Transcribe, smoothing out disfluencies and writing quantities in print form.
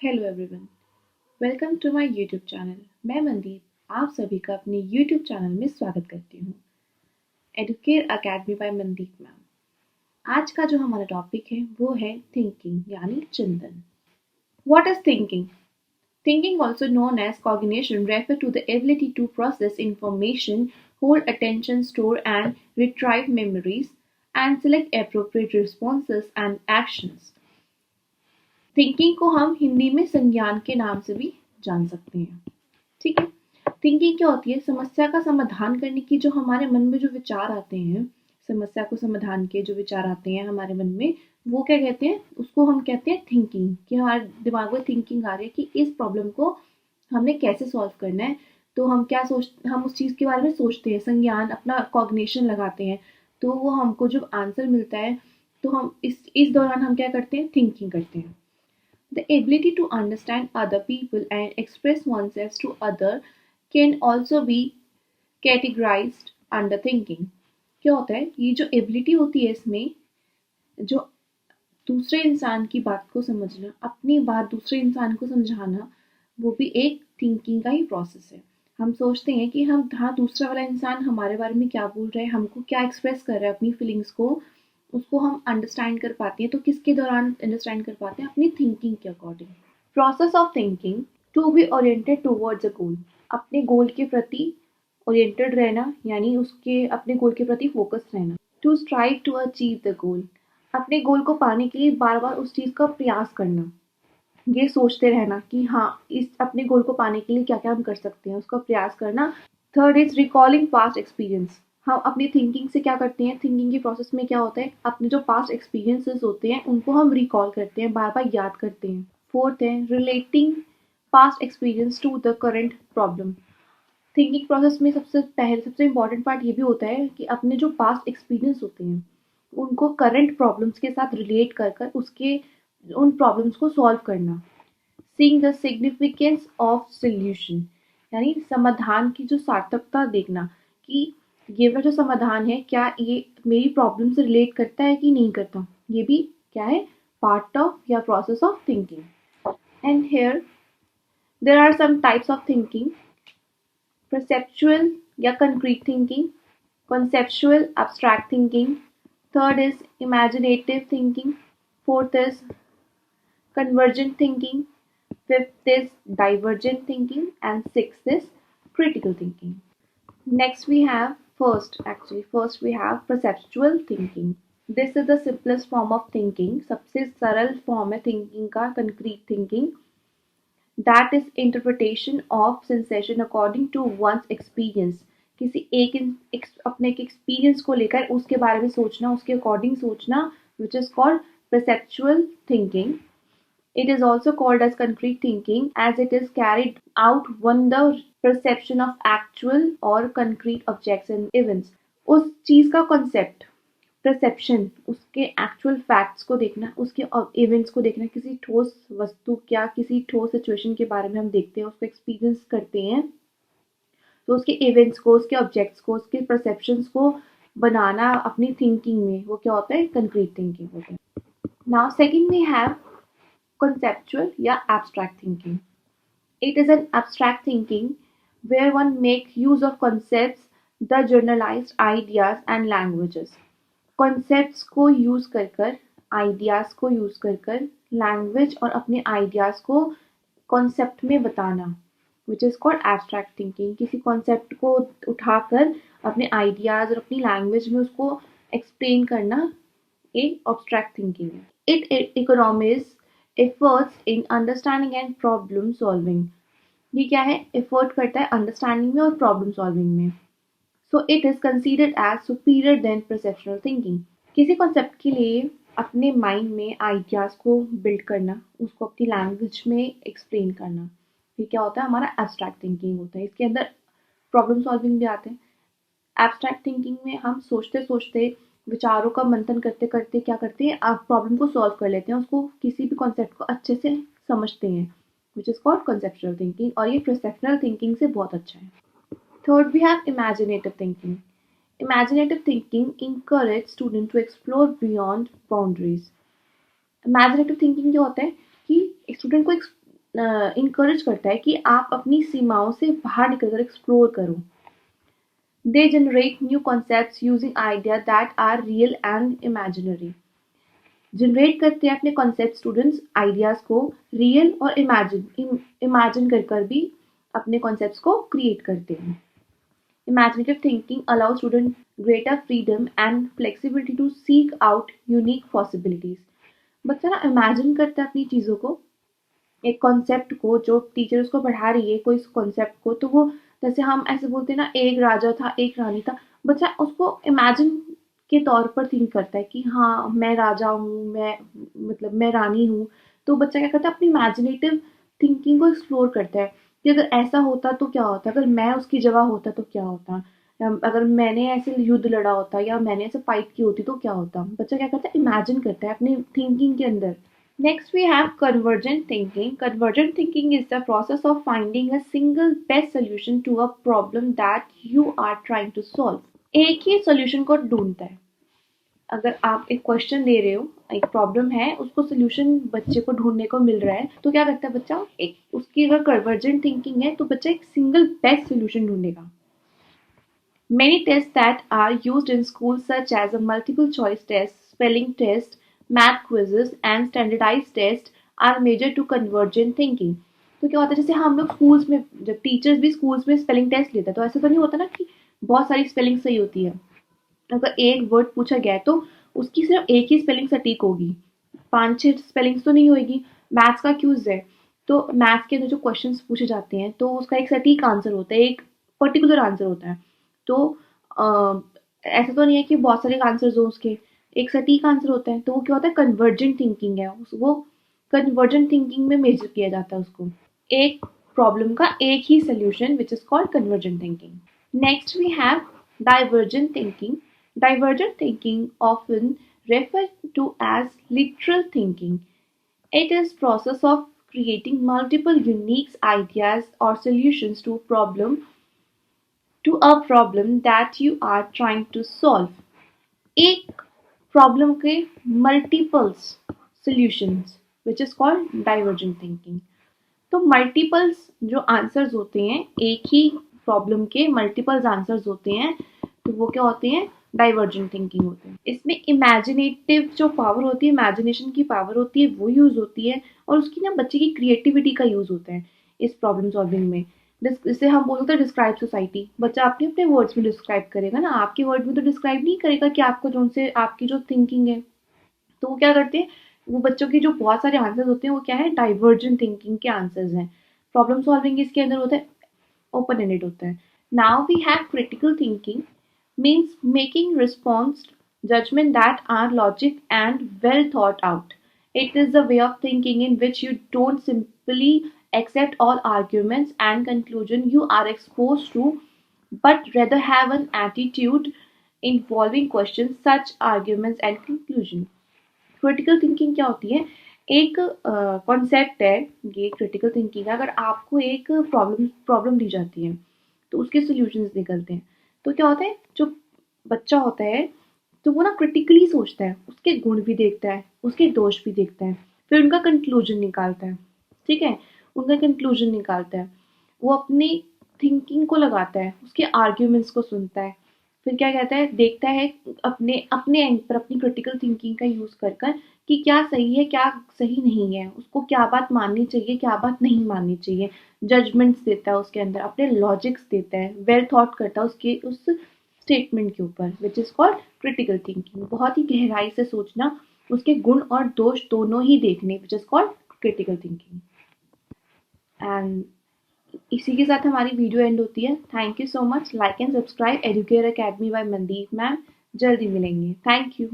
Hello everyone, welcome to my YouTube channel. मैं मनदीप आप सभी का अपने यूट्यूब चैनल में स्वागत करती हूँ। Educare Academy by Mandeep ma'am. आज का जो हमारा टॉपिक है वो है थिंकिंग यानी चिंतन। What is thinking? Thinking also known as cognition refer to the ability to process information, hold attention, store and retrieve memories and select appropriate responses and actions. Thinking को हम हिंदी में संज्ञान के नाम से भी जान सकते हैं। ठीक है, थिंकिंग क्या होती है? समस्या का समाधान करने की जो हमारे मन में जो विचार आते हैं, समस्या को समाधान के जो विचार आते हैं हमारे मन में, वो क्या कहते हैं? उसको हम कहते हैं थिंकिंग। कि हमारे दिमाग में थिंकिंग आ रही है कि इस प्रॉब्लम को हमने कैसे सॉल्व करना है। तो हम उस चीज़ के बारे में सोचते हैं, संज्ञान अपना कॉग्निशन लगाते हैं। तो वो हमको जब आंसर मिलता है तो हम इस दौरान हम क्या करते हैं? थिंकिंग करते हैं। The ability to understand other people and express oneself to other can also be categorized under thinking. क्या होता है? ये जो एबिलिटी होती है इसमें, जो दूसरे इंसान की बात को समझना, अपनी बात दूसरे इंसान को समझाना, वो भी एक थिंकिंग का ही प्रोसेस है। हम सोचते हैं कि हाँ, दूसरा वाला इंसान हमारे बारे में क्या बोल रहा है, हमको क्या एक्सप्रेस कर रहा है, अपनी फीलिंग्स को, उसको हम अंडरस्टैंड कर पाते हैं। तो किसके दौरान अंडरस्टैंड कर पाते हैं? अपनी थिंकिंग के according. Process of thinking to be oriented towards a goal. अपने गोल के प्रति ओरिएंटेड रहना, यानी उसके अपने गोल के प्रति फोकस रहना। To strive to achieve the goal. अपने गोल को पाने के लिए बार बार उस चीज़ का प्रयास करना, ये सोचते रहना कि हाँ, इस अपने गोल को पाने के लिए क्या क्या हम कर सकते हैं, उसका प्रयास करना। Third is recalling past experience. हम अपनी थिंकिंग से क्या करते हैं? थिंकिंग के प्रोसेस में क्या होता है? अपने जो पास्ट एक्सपीरियंसेस होते हैं उनको हम रिकॉल करते हैं, बार बार याद करते हैं। फोर्थ है relating past experience to the current problem. Thinking process में सबसे इम्पॉर्टेंट पार्ट ये भी होता है कि अपने जो पास्ट एक्सपीरियंस होते हैं उनको करंट प्रॉब्लम्स के साथ रिलेट कर कर उसके उन प्रॉब्लम्स को सॉल्व करना। Seeing the significance of solution, यानी समाधान की जो सार्थकता देखना कि ये वाला जो समाधान है क्या ये मेरी प्रॉब्लम से रिलेट करता है कि नहीं करता। ये भी क्या है? पार्ट ऑफ या process of thinking. And here there are some types of thinking. Perceptual या concrete thinking, conceptual abstract thinking, third is imaginative thinking, fourth is convergent thinking, fifth is divergent thinking, and sixth is critical thinking. Next we have first we have perceptual thinking. This is the simplest form of thinking. सबसे सरल form है thinking का concrete thinking. That is interpretation of sensation according to one's experience. किसी अपने एक experience को लेकर उसके बारे में सोचना, उसके अकॉर्डिंग सोचना, which is called perceptual thinking. It is also called as concrete thinking as it is carried out when the perception of actual or concrete objects and events. उस चीज का कॉन्सेप्ट, परसेप्शन, उसके एक्चुअल फैक्ट्स को देखना, उसके events को देखना, किसी ठोस वस्तु या किसी ठोस सिचुएशन के बारे में हम देखते हैं, उसको एक्सपीरियंस करते हैं। तो उसके इवेंट्स को, उसके ऑब्जेक्ट्स को, उसके परसेप्शंस को बनाना अपनी थिंकिंग में, वो क्या होता है? कंक्रीट थिंकिंग होता है। Now second we have conceptual या abstract thinking. It is an abstract thinking where one makes use of concepts, the generalized ideas and languages. Concepts को यूज कर कर, आइडियाज को यूज कर कर, लैंग्वेज और अपने आइडियाज को कॉन्सेप्ट में बताना, विच इज कॉल्ड एब्स्ट्रैक्ट थिंकिंग। किसी कॉन्सेप्ट को उठाकर अपने आइडियाज और अपनी लैंग्वेज में उसको एक्सप्लेन करना एक एब्स्ट्रैक्ट थिंकिंग है। It economises efforts in understanding and problem solving. ये क्या है? एफर्ट करता है अंडरस्टैंडिंग में और प्रॉब्लम सॉल्विंग में। So it is considered as superior than perceptual thinking. किसी कॉन्सेप्ट के लिए अपने माइंड में आइडियाज को बिल्ड करना, उसको अपनी लैंग्वेज में एक्सप्लेन करना, ये क्या होता है? हमारा एब्स्ट्रैक्ट थिंकिंग होता है। इसके अंदर प्रॉब्लम सॉल्विंग भी आते हैं। एब्स्ट्रैक्ट थिंकिंग में हम सोचते सोचते, विचारों का मंथन करते करते क्या करते हैं? आप प्रॉब्लम को सॉल्व कर लेते हैं, उसको किसी भी कॉन्सेप्ट को अच्छे से समझते हैं, which is called conceptual thinking. और ये परसेप्शनल थिंकिंग से बहुत अच्छा है। Third we have imaginative thinking. Imaginative thinking encourages students to explore beyond boundaries. Imaginative thinking क्या होता है कि एक स्टूडेंट को इनकरेज करता है कि आप अपनी सीमाओं से बाहर निकलकर एक्सप्लोर करो। They generate new concepts using idea that are real and imaginary. Generate करते हैं अपने कॉन्सेप्ट स्टूडेंट्स आइडियाज को रियल और इमेजिन कर भी अपने कॉन्सेप्ट्स को क्रिएट करते हैं। Imaginative thinking allows students greater freedom and flexibility to seek out unique possibilities. बच्चा ना इमेजिन करता है अपनी चीज़ों को, एक कॉन्सेप्ट को, जो टीचर उसको पढ़ा रही है कोई कॉन्सेप्ट को, तो वो जैसे हम ऐसे बोलते हैं ना, एक राजा था एक रानी था, बच्चा उसको इमेजिन के तौर पर थिंक करता है कि हाँ मैं राजा हूँ, मैं रानी हूँ। तो बच्चा क्या करता है, अपनी इमेजिनेटिव थिंकिंग को एक्सप्लोर करता है कि अगर ऐसा होता तो क्या होता, अगर मैं उसकी जगह होता तो क्या होता, अगर मैंने ऐसे युद्ध लड़ा होता या मैंने ऐसे फाइट की होती तो क्या होता। बच्चा क्या करता है, इमेजिन करता है अपनी थिंकिंग के अंदर। Next, we have convergent thinking. Convergent thinking is the process of finding a single best solution to a problem that you are trying to solve. एक ही solution को ढूंढता है। अगर आप एक क्वेश्चन दे रहे हो, एक प्रॉब्लम है, उसको सोल्यूशन बच्चे को ढूंढने को मिल रहा है, तो क्या करता है बच्चा, एक उसकी अगर कन्वर्जेंट थिंकिंग है तो बच्चा एक सिंगल बेस्ट सोल्यूशन ढूंढेगा। Many tests that are used in schools such as a multiple choice test, spelling test, math quizzes and standardized tests are measured to convergent thinking. तो क्या होता है, जैसे हम लोग स्कूल्स में, जब टीचर्स भी स्कूल्स में स्पेलिंग टेस्ट लेते हैं, तो ऐसा तो नहीं होता ना कि बहुत सारी स्पेलिंग सही होती है। अगर एक वर्ड पूछा गया है तो उसकी सिर्फ एक ही स्पेलिंग सटीक होगी, 5-6 स्पेलिंग्स तो नहीं होगी। मैथ्स का क्यूज है, तो मैथ्स के अंदर जो क्वेश्चंस पूछे जाते हैं तो उसका एक सटीक आंसर होता है, एक पर्टिकुलर आंसर होता है। तो ऐसा तो नहीं है कि बहुत सारे आंसर्स हो उसके, एक सटीक आंसर होता है। तो वो क्या होता है, कन्वर्जेंट थिंकिंग है, वो कन्वर्जेंट थिंकिंग में मेजर किया जाता है उसको, एक प्रॉब्लम का एक ही solution, which is called convergent thinking. Next we have divergent thinking. Divergent thinking often referred to as literal thinking. It is process of creating multiple unique ideas or solutions to a problem that you are trying to solve. एक problem के multiples solutions, which is called divergent thinking. तो multiples जो answers होते हैं, एक ही problem के multiples answers होते हैं, तो वो क्या होते हैं, डाइवर्जेंट थिंकिंग होते हैं। इसमें इमेजिनेटिव जो पावर होती है, इमेजिनेशन की पावर होती है, वो यूज होती है, और उसकी ना बच्चे की क्रिएटिविटी का यूज होता है इस प्रॉब्लम सॉल्विंग में। जिससे हम बोल सकते हैं डिस्क्राइब सोसाइटी। बच्चा अपने अपने वर्ड्स में डिस्क्राइब करेगा ना, आपके वर्ड में तो डिस्क्राइब नहीं करेगा कि आपको जो उनसे आपकी जो थिंकिंग है। तो वो क्या करते हैं, वो बच्चों के जो बहुत सारे आंसर्स होते हैं वो क्या है, डाइवर्जेंट थिंकिंग के आंसर्स हैं। प्रॉब्लम सॉल्विंग इसके अंदर होता है, ओपन एंडेड होता है। Now we have critical thinking, means making response judgment that are logic and well thought out. It is a way of thinking in which you don't simply accept all arguments and conclusion you are exposed to, but rather have an attitude involving questions such arguments and conclusion. Critical thinking क्या होती है, एक concept है ये critical thinking. अगर आपको एक problem दी जाती है तो उसके सॉल्यूशंस निकलते हैं, तो क्या होता है, जो बच्चा होता है तो वो ना क्रिटिकली सोचता है, उसके गुण भी देखता है, उसके दोष भी देखता है, फिर उनका कंक्लूजन निकालता है। ठीक है, उनका कंक्लूजन निकालता है, वो अपनी थिंकिंग को लगाता है, उसके आर्ग्यूमेंट्स को सुनता है, फिर क्या कहता है, देखता है अपने अपने एंड पर अपनी क्रिटिकल थिंकिंग का यूज कर कि क्या सही है क्या सही नहीं है, उसको क्या बात माननी चाहिए क्या बात नहीं माननी चाहिए। जजमेंट्स देता है उसके अंदर, अपने लॉजिक्स देता है, वेल थॉट करता है उसके उस स्टेटमेंट के ऊपर, विच इज कॉल्ड क्रिटिकल थिंकिंग। बहुत ही गहराई से सोचना, उसके गुण और दोष दोनों ही देखने, which is called critical thinking. And इसी के साथ हमारी वीडियो एंड होती है। Thank you so much. Like and subscribe Educare Academy by Mandeep ma'am. जल्दी मिलेंगे। Thank you.